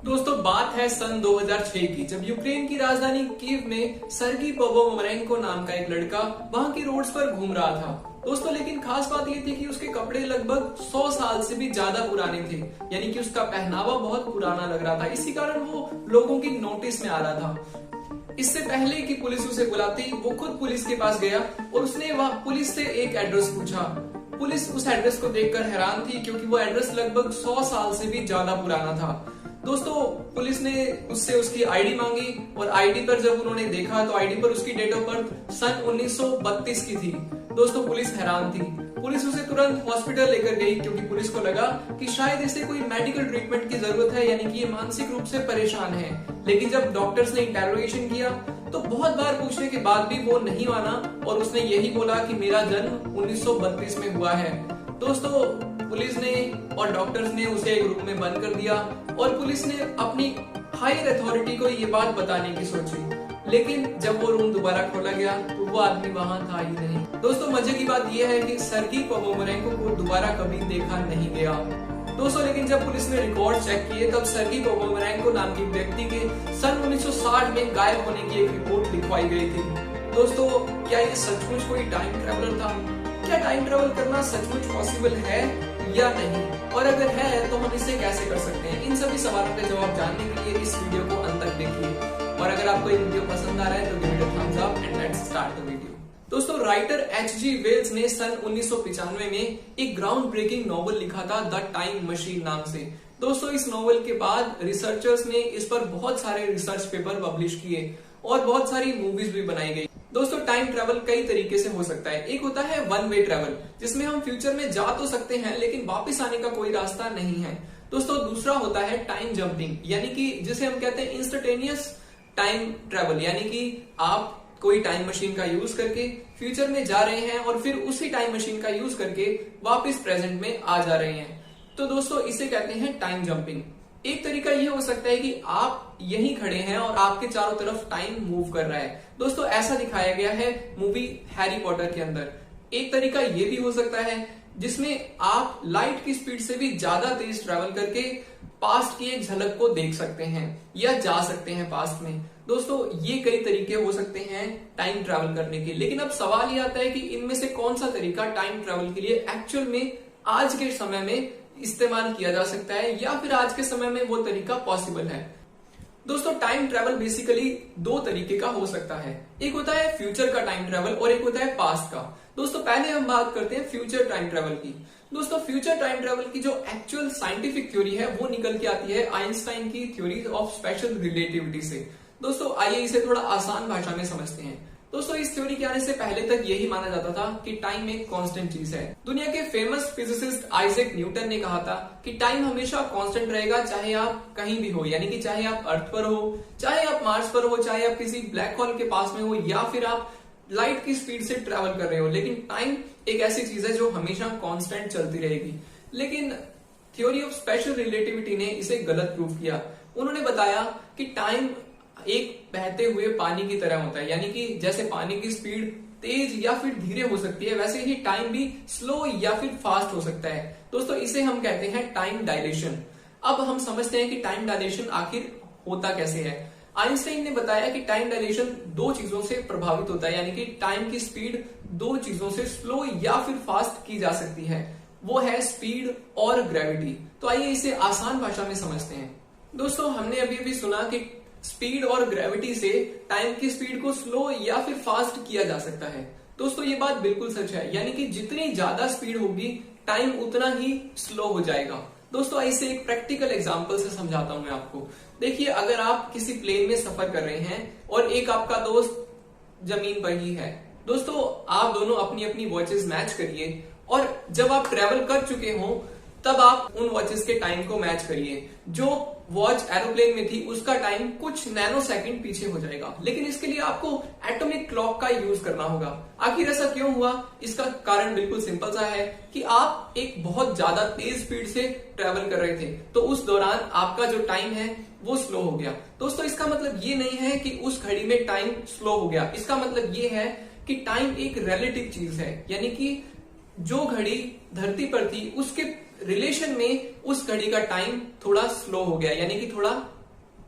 दोस्तों बात है सन 2006 की, जब यूक्रेन की राजधानी कीव में सर्गी पोवोमरेंको नाम का एक लड़का वहां की रोड्स पर घूम रहा था। दोस्तों लेकिन खास बात ये थी कि उसके कपड़े लगभग 100 साल से भी ज्यादा पुराने थे, यानी कि उसका पहनावा बहुत पुराना लग रहा था। इसी कारण वो लोगों की नोटिस में आ रहा था। इससे पहले कि पुलिस उसे बुलाती, वो खुद पुलिस के पास गया और उसने वहां पुलिस से एक एड्रेस पूछा। पुलिस उस एड्रेस को देखकर हैरान थी, क्योंकि वो एड्रेस लगभग 100 साल से भी ज्यादा पुराना था। दोस्तों पुलिस ने उससे उसकी आईडी मांगी और आईडी पर जब उन्होंने देखा तो आईडी पर उसकी डेट ऑफ बर्थ सन 1932 की थी। दोस्तों पुलिस हैरान थी। पुलिस उसे तुरंत हॉस्पिटल लेकर गई, क्योंकि पुलिस को लगा कि शायद इसे कोई मेडिकल ट्रीटमेंट की जरूरत है, यानी कि ये मानसिक रूप से परेशान है। लेकिन जब डॉक्टर्स ने इंटेरोगेशन किया तो बहुत बार पूछने के बाद भी वो नहीं माना और उसने यही बोला कि मेरा जन्म 1932 में हुआ है। दोस्तों पुलिस ने और डॉक्टर्स ने उसे एक रूम में बंद कर दिया और पुलिस ने अपनी हायर अथॉरिटी को ये बात बताने की सोची। लेकिन जब वो रूम दोबारा खोला गया तो वो आदमी वहां था ही नहीं। दोस्तों मजे की बात यह है कि सर्गी पोवोमरेंको को दोबारा कभी देखा नहीं गया। दोस्तों लेकिन जब पुलिस ने रिकॉर्ड चेक किए तब सर्गी पोवोमरेंको नाम के व्यक्ति के सन 1960 में गायब होने की एक रिपोर्ट लिखवाई गई थी। दोस्तों क्या ये सचमुच कोई टाइम ट्रेवलर था? क्या टाइम ट्रेवल करना सचमुच पॉसिबल है या नहीं, और अगर है तो हम इसे कैसे कर सकते हैं? इन सभी सवालों के जवाब जानने के लिए इस वीडियो को अंत तक देखिए। और अगर आपको ये वीडियो पसंद आ रहा है तो give it a thumbs up and let's start the video. दोस्तों राइटर H.G. वेल्स ने सन 1995 में एक ग्राउंड ब्रेकिंग नॉवल लिखा था द टाइम मशीन नाम से। दोस्तों इस नॉवल के बाद रिसर्चर्स ने इस पर बहुत सारे रिसर्च पेपर पब्लिश किए और बहुत सारी मूवीज भी बनाई गई। दोस्तों टाइम ट्रेवल कई तरीके से हो सकता है। एक होता है वन वे ट्रेवल, जिसमें हम फ्यूचर में जा तो सकते हैं लेकिन वापस आने का कोई रास्ता नहीं है। दोस्तों दूसरा होता है टाइम जंपिंग, यानी कि जिसे हम कहते हैं इंस्टेंटेनियस टाइम ट्रेवल, यानी कि आप कोई टाइम मशीन का यूज करके फ्यूचर में जा रहे हैं और फिर उसी टाइम मशीन का यूज करके वापस प्रेजेंट में आ जा रहे हैं। तो दोस्तों इसे कहते हैं टाइम जंपिंग। एक तरीका ये हो सकता है कि आप यहीं खड़े हैं और आपके चारों तरफ टाइम मूव कर रहा है। दोस्तों ऐसा दिखाया गया है मूवी हैरी पॉटर के अंदर। एक तरीका ये भी हो सकता है जिसमें आप लाइट की स्पीड से भी ज्यादा तेज ट्रेवल करके पास्ट की एक झलक को देख सकते हैं या जा सकते हैं पास्ट में। दोस्तों ये कई तरीके हो सकते हैं टाइम ट्रेवल करने के, लेकिन अब सवाल ये आता है कि इनमें से कौन सा तरीका टाइम ट्रेवल के लिए एक्चुअल में आज के समय में इस्तेमाल किया जा सकता है, या फिर आज के समय में वो तरीका पॉसिबल है। दोस्तों टाइम ट्रेवल बेसिकली दो तरीके का हो सकता है। एक होता है फ्यूचर का टाइम ट्रेवल और एक होता है पास्ट का। दोस्तों पहले हम बात करते हैं फ्यूचर टाइम ट्रेवल की। दोस्तों फ्यूचर टाइम ट्रेवल की जो एक्चुअल साइंटिफिक थ्योरी है वो निकल के आती है आइंस्टाइन की थ्योरी ऑफ स्पेशल रिलेटिविटी से। दोस्तों आइए इसे थोड़ा आसान भाषा में समझते हैं। दोस्तों इस थ्योरी के आने से पहले तक यही माना जाता था कि टाइम एक कांस्टेंट चीज है। दुनिया के फेमस फिजिसिस्ट आइजैक न्यूटन ने कहा था कि टाइम हमेशा कांस्टेंट रहेगा, चाहे आप कहीं भी हो, यानी कि चाहे आप अर्थ पर हो, चाहे आप मार्स पर हो, चाहे आप किसी ब्लैक होल के पास में हो, या फिर आप लाइट की स्पीड से ट्रेवल कर रहे हो। लेकिन टाइम एक ऐसी चीज है जो हमेशा कांस्टेंट चलती रहेगी। लेकिन थ्योरी ऑफ स्पेशल रिलेटिविटी ने इसे गलत प्रूव किया। उन्होंने बताया कि टाइम एक बहते हुए पानी की तरह होता है, यानी कि जैसे पानी की स्पीड तेज या फिर धीरे हो सकती है, वैसे ही टाइम भी स्लो या फिर फास्ट हो सकता है। दोस्तों इसे हम कहते हैं टाइम डायलेशन। अब हम समझते हैं कि टाइम डायलेशन आखिर होता कैसे है। आइंस्टाइन ने बताया कि टाइम डायलेशन दो चीजों से प्रभावित होता है, यानी कि टाइम की स्पीड दो चीजों से स्लो या फिर फास्ट की जा सकती है। वो है स्पीड और ग्रेविटी। तो आइए इसे आसान भाषा में समझते हैं। दोस्तों हमने अभी अभी सुना कि स्पीड और ग्रेविटी से टाइम की स्पीड को स्लो या फिर फास्ट किया जा सकता है। दोस्तों ये बात बिल्कुल सच है, यानी कि जितनी ज्यादा स्पीड होगी टाइम उतना ही स्लो हो जाएगा। दोस्तों इसे एक प्रैक्टिकल एग्जांपल से समझाता हूं मैं आपको। देखिए अगर आप किसी प्लेन में सफर कर रहे हैं और एक आपका दोस्त जमीन पर ही है, दोस्तों आप दोनों अपनी अपनी वॉचेस मैच करिए और जब आप ट्रेवल कर चुके हो तब आप उन वॉचेस के टाइम को मैच करिए। जो वॉच एरोप्लेन में थी उसका टाइम कुछ नैनो सेकंड पीछे हो जाएगा, लेकिन इसके लिए आपको एटॉमिक क्लॉक का यूज करना होगा। आखिर ऐसा क्यों हुआ? इसका कारण बिल्कुल सिंपल सा है कि आप एक बहुत ज्यादा तेज स्पीड से ट्रेवल कर रहे थे, तो उस दौरान आपका जो टाइम है वो स्लो हो गया। दोस्तों इसका मतलब ये नहीं है कि उस घड़ी में टाइम स्लो हो गया। इसका मतलब ये है कि टाइम एक रिलेटिव चीज है, यानी कि जो घड़ी धरती पर थी उसके रिलेशन में उस घड़ी का टाइम थोड़ा स्लो हो गया, यानी कि थोड़ा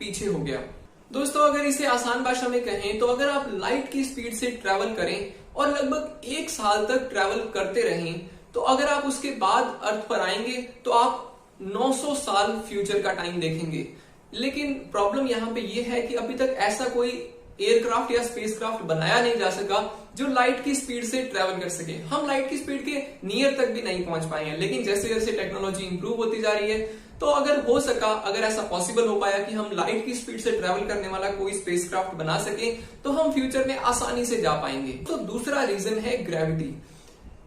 पीछे हो गया। दोस्तों अगर इसे आसान भाषा में कहें तो अगर आप लाइट की स्पीड से ट्रेवल करें और लगभग 1 साल तक ट्रेवल करते रहें, तो अगर आप उसके बाद अर्थ पर आएंगे तो आप 900 साल फ्यूचर का टाइम देखेंगे। लेकिन प्रॉब्लम यहाँ पे ये है कि अभी तक ऐसा कोई एयरक्राफ्ट या स्पेसक्राफ्ट बनाया नहीं जा सका जो लाइट की स्पीड से ट्रेवल कर सके। हम लाइट की स्पीड के नियर तक भी नहीं पहुंच पाए हैं, लेकिन जैसे जैसे टेक्नोलॉजी इंप्रूव होती जा रही है, तो अगर हो सका, अगर ऐसा पॉसिबल हो पाया कि हम लाइट की स्पीड से ट्रेवल करने वाला कोई स्पेसक्राफ्ट बना सके, तो हम फ्यूचर में आसानी से जा पाएंगे। तो दूसरा रीजन है ग्रेविटी।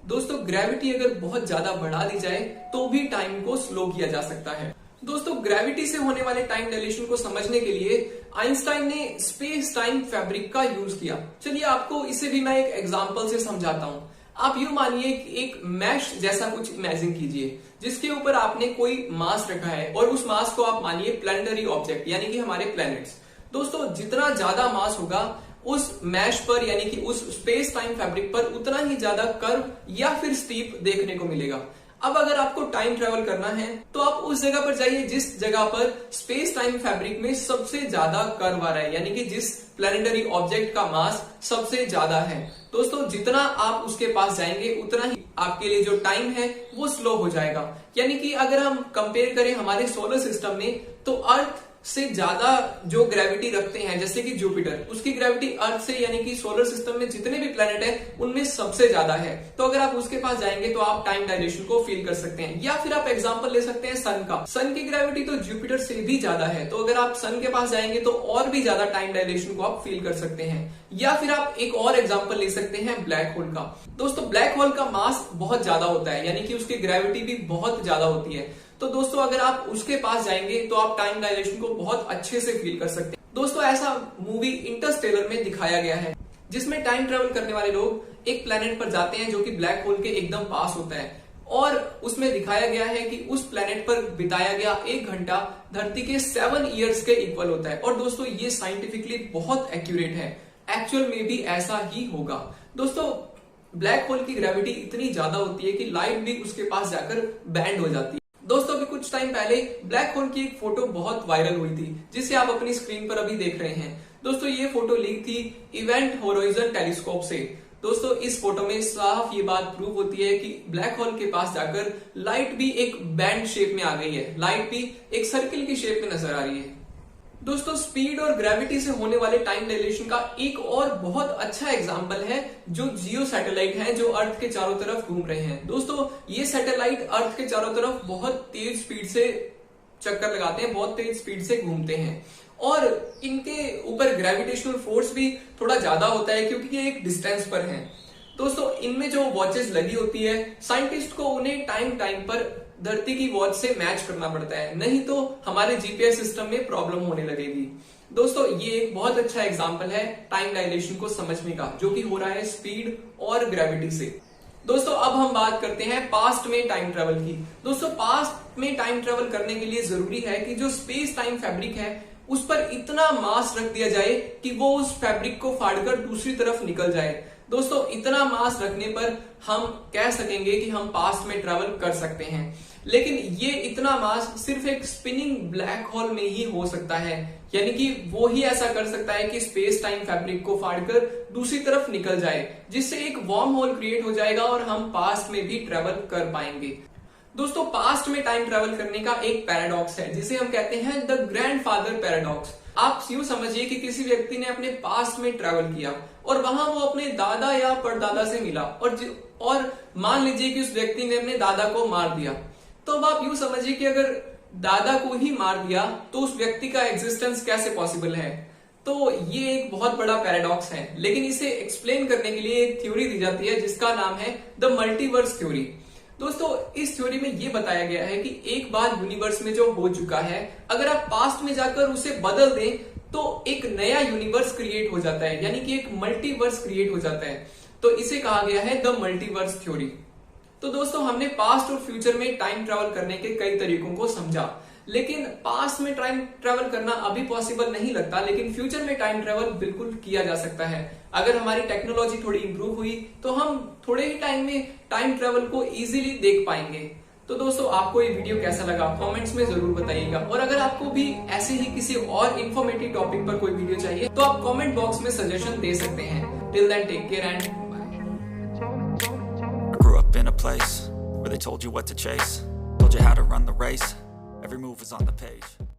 दोस्तों ग्रेविटी अगर बहुत ज्यादा बढ़ा दी जाए तो भी टाइम को स्लो किया जा सकता है। दोस्तों ग्रेविटी से होने वाले टाइम डायलेशन को समझने के लिए आइंस्टाइन ने स्पेस टाइम फैब्रिक का यूज किया। चलिए आपको इसे भी मैं एक एग्जांपल से समझाता हूं। आप यूं मानिए कि एक मैश जैसा कुछ इमेजिन कीजिए जिसके ऊपर आपने कोई मास रखा है और उस मास को आप मानिए प्लैनेटरी ऑब्जेक्ट, यानी कि हमारे प्लैनेट्स। दोस्तों जितना ज्यादा मास होगा उस मैश पर, यानी कि उस स्पेस टाइम फैब्रिक पर, उतना ही ज्यादा कर्व या फिर स्टीप देखने को मिलेगा। अब अगर आपको टाइम ट्रेवल करना है तो आप उस जगह पर जाइए जिस जगह पर स्पेस टाइम फैब्रिक में सबसे ज्यादा कर्व आ रहा है, यानी कि जिस प्लैनेटरी ऑब्जेक्ट का मास सबसे ज्यादा है। दोस्तों जितना आप उसके पास जाएंगे उतना ही आपके लिए जो टाइम है वो स्लो हो जाएगा। यानी कि अगर हम कंपेयर करें हमारे सोलर सिस्टम में, तो अर्थ से ज्यादा जो ग्रेविटी रखते हैं, जैसे कि जुपिटर, उसकी ग्रेविटी अर्थ से, यानी कि सोलर सिस्टम में जितने भी प्लैनेट है उनमें सबसे ज्यादा है। तो अगर आप उसके पास जाएंगे तो आप टाइम डायलेशन को फील कर सकते हैं। या फिर आप एग्जांपल ले सकते हैं सन का। सन की ग्रेविटी तो जुपिटर से भी ज्यादा है, तो अगर आप सन के पास जाएंगे तो और भी ज्यादा टाइम डायलेशन को आप फील कर सकते हैं। या फिर आप एक और एग्जांपल ले सकते हैं ब्लैक होल का। दोस्तों ब्लैक होल का मास बहुत ज्यादा होता है, यानी कि उसकी ग्रेविटी भी बहुत ज्यादा होती है। तो दोस्तों अगर आप उसके पास जाएंगे तो आप टाइम डायलेशन को बहुत अच्छे से फील कर सकते हैं। दोस्तों ऐसा मूवी इंटरस्टेलर में दिखाया गया है जिसमें टाइम ट्रेवल करने वाले लोग एक प्लेनेट पर जाते हैं जो कि ब्लैक होल के एकदम पास होता है, और उसमें दिखाया गया है कि उस प्लेनेट पर बिताया गया 1 घंटा धरती के 7 ईयर्स के इक्वल होता है। और दोस्तों ये साइंटिफिकली बहुत एक्यूरेट है, एक्चुअल में भी ऐसा ही होगा। दोस्तों ब्लैक होल की ग्रेविटी इतनी ज्यादा होती है कि लाइट भी उसके पास जाकर बैंड हो जाती है। दोस्तों अभी कुछ टाइम पहले ब्लैक होल की एक फोटो बहुत वायरल हुई थी जिसे आप अपनी स्क्रीन पर अभी देख रहे हैं। दोस्तों ये फोटो लीक थी इवेंट होराइजन टेलीस्कोप से। दोस्तों इस फोटो में साफ ये बात प्रूव होती है कि ब्लैक होल के पास जाकर लाइट भी एक बैंड शेप में आ गई है, लाइट भी एक सर्किल की शेप में नजर आ रही है। दोस्तों स्पीड और ग्रेविटी से होने वाले टाइम डायलेशन का एक और बहुत अच्छा एग्जांपल है जो जियो सैटेलाइट हैं जो अर्थ के चारों तरफ घूम रहे हैं। दोस्तों ये सैटेलाइट अर्थ के चारों तरफ बहुत तेज स्पीड से चक्कर लगाते हैं, बहुत तेज स्पीड से घूमते हैं, और इनके ऊपर ग्रेविटेशनल फोर्स भी थोड़ा ज्यादा होता है क्योंकि ये एक डिस्टेंस पर है। दोस्तों इनमें जो वॉचेस लगी होती है, साइंटिस्ट को उन्हें टाइम टाइम पर धरती की वॉच से मैच करना पड़ता है, नहीं तो हमारे जीपीएस सिस्टम में प्रॉब्लम होने लगेगी। दोस्तों ये एक बहुत अच्छा एग्जांपल है टाइम डायलेशन को समझने का, जो कि हो रहा है स्पीड और ग्रेविटी से। दोस्तों अब हम बात करते हैं पास्ट में टाइम ट्रेवल की। दोस्तों पास्ट में टाइम ट्रेवल करने के लिए जरूरी है कि जो स्पेस टाइम फैब्रिक है उस पर इतना मास रख दिया जाए कि वो उस फैब्रिक को फाड़कर दूसरी तरफ निकल जाए। दोस्तों इतना मास रखने पर हम कह सकेंगे कि हम पास्ट में ट्रेवल कर सकते हैं, लेकिन ये इतना मास सिर्फ एक स्पिनिंग ब्लैक होल में ही हो सकता है, यानी कि वो ही ऐसा कर सकता है कि स्पेस टाइम फैब्रिक को फाड़कर दूसरी तरफ निकल जाए, जिससे एक वार्म होल क्रिएट हो जाएगा और हम पास्ट में भी ट्रेवल कर पाएंगे। दोस्तों पास्ट में टाइम ट्रेवल करने का एक पैराडॉक्स है जिसे हम कहते हैं द ग्रैंडफादर पैराडॉक्स। आप यूं समझिए कि किसी व्यक्ति ने अपने पास्ट में ट्रेवल किया और वहां वो अपने दादा या परदादा से मिला, और मान लीजिए कि उस व्यक्ति ने अपने दादा को मार दिया। तो अब आप यूं समझिए कि अगर दादा को ही मार दिया तो उस व्यक्ति का एग्जिस्टेंस कैसे पॉसिबल है। तो ये एक बहुत बड़ा पैराडॉक्स है, लेकिन इसे एक्सप्लेन करने के लिए एक थ्योरी दी जाती है जिसका नाम है द मल्टीवर्स थ्योरी। दोस्तों इस थ्योरी में ये बताया गया है कि एक बार यूनिवर्स में जो हो चुका है, अगर आप पास्ट में जाकर उसे बदल दें तो एक नया यूनिवर्स क्रिएट हो जाता है, यानी कि एक मल्टीवर्स क्रिएट हो जाता है। तो इसे कहा गया है द मल्टीवर्स थ्योरी। तो दोस्तों हमने पास्ट और फ्यूचर में टाइम ट्रैवल करने के कई तरीकों को समझा, लेकिन पास्ट में टाइम ट्रेवल करना अभी पॉसिबल नहीं लगता, लेकिन फ्यूचर में टाइम ट्रेवल बिल्कुल किया जा सकता है। अगर हमारी टेक्नोलॉजी थोड़ी इंप्रूव हुई तो हम थोड़े ही टाइम में टाइम ट्रेवल को इजीली देख पाएंगे। तो दोस्तों, आपको ये वीडियो कैसा लगा कमेंट्स में जरूर बताइएगा, और अगर आपको भी ऐसे ही किसी और इन्फॉर्मेटिव टॉपिक पर कोई वीडियो चाहिए तो आप कमेंट बॉक्स में सजेशन दे सकते हैं। Till then take care and I grew up in a place where they told you what to chase, told you how to run the race, every move was on the page.